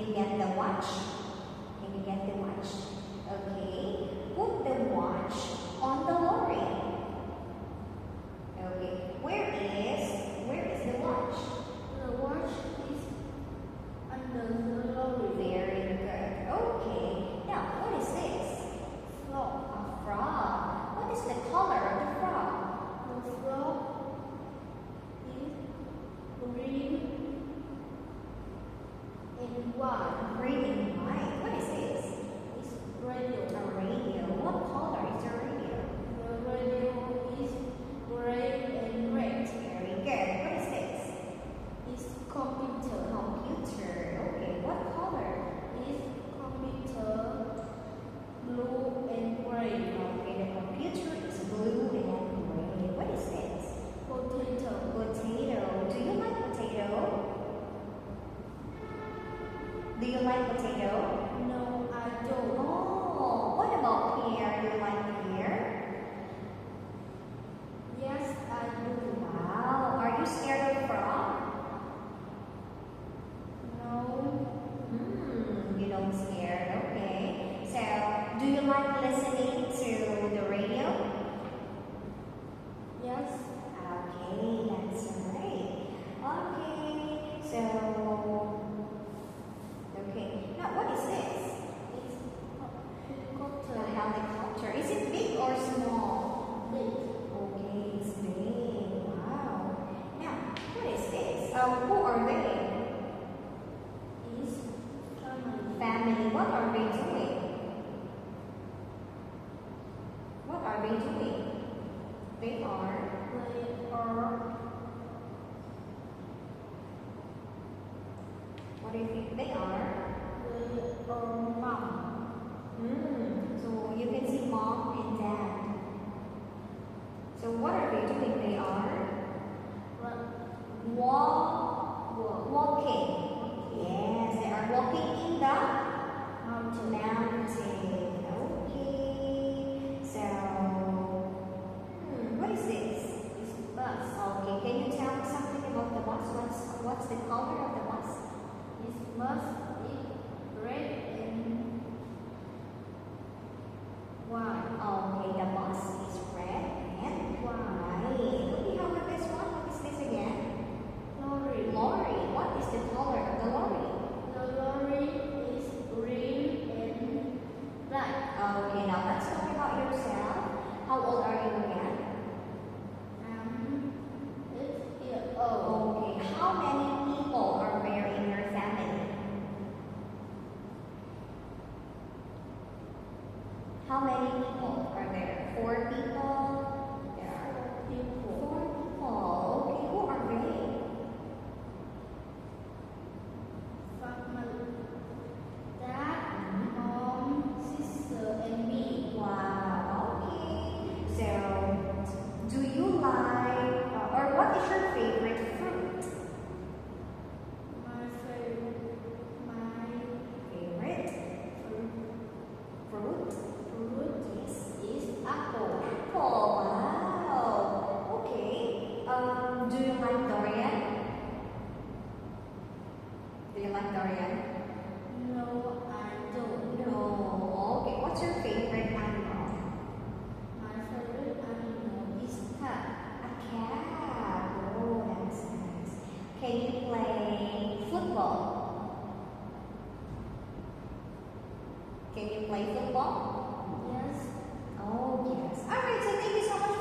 you get the watch? Can you get the watch? Okay. Put the watch on the lorry. Okay. Where is the watch? The watch is under the lorry. Very good. Okay. Now, what is this? Frog. A frog. What is the color of the frog? The frog is green and white. Green and white. What is this? It's radio. A radio. What color is the radio? The radio is gray and red. Very good. What is this? It's computer. Computer. Okay. What color? It's computer blue and gray. Okay. The computer is blue and gray. What is this? Potato. Potato. Do you like potato? Do you like potato? No, I don't. Oh. What about pear? Do you like pear? Yes, I do. Wow. Are you scared of frog? No, You don't scared. Okay. So, do you like listening to the radio? yes, Okay, that's right. Okay. So, okay. Now, what is this? it's A helicopter. helicopter. Is it big or small? Big. Okay, it's big. Wow. Now, what is this? Who are they? Is family. Family. What are they doing? What are they doing? They are. They are What do you think they are? mom. So you can see mom and dad. So what are they doing? They are walking. Yes, they are walking in the mountain. Okay. So what is this? It's bus. Okay, can you tell me something about the bus? What's the color of the bus? It's bus is red and white. Okay, the bus is red and white. Okay, how about this one? What is this again? Lorry. Lorry. What is the color of the lorry? The lorry is green and black. Okay, now let's talk about yourself. How old are you again? 8 years old. Okay, how many people are there in your family? How many people are there? 4 people? There are 4 people. Okay, who are they? Family. Dad, mom, sister, and me. Wow, okay. So, do you like, or what is your favorite fruit? My favorite Favorite fruit? Yes. is apple. Apple, wow. Okay. Do you like durian? Do you like durian? No, I don't. No. Okay, what's your favorite animal? My favorite animal is cat. A cat. Oh, that's nice. Can you play football? Can you play football? Yes. Oh, yes. All right, so thank you so much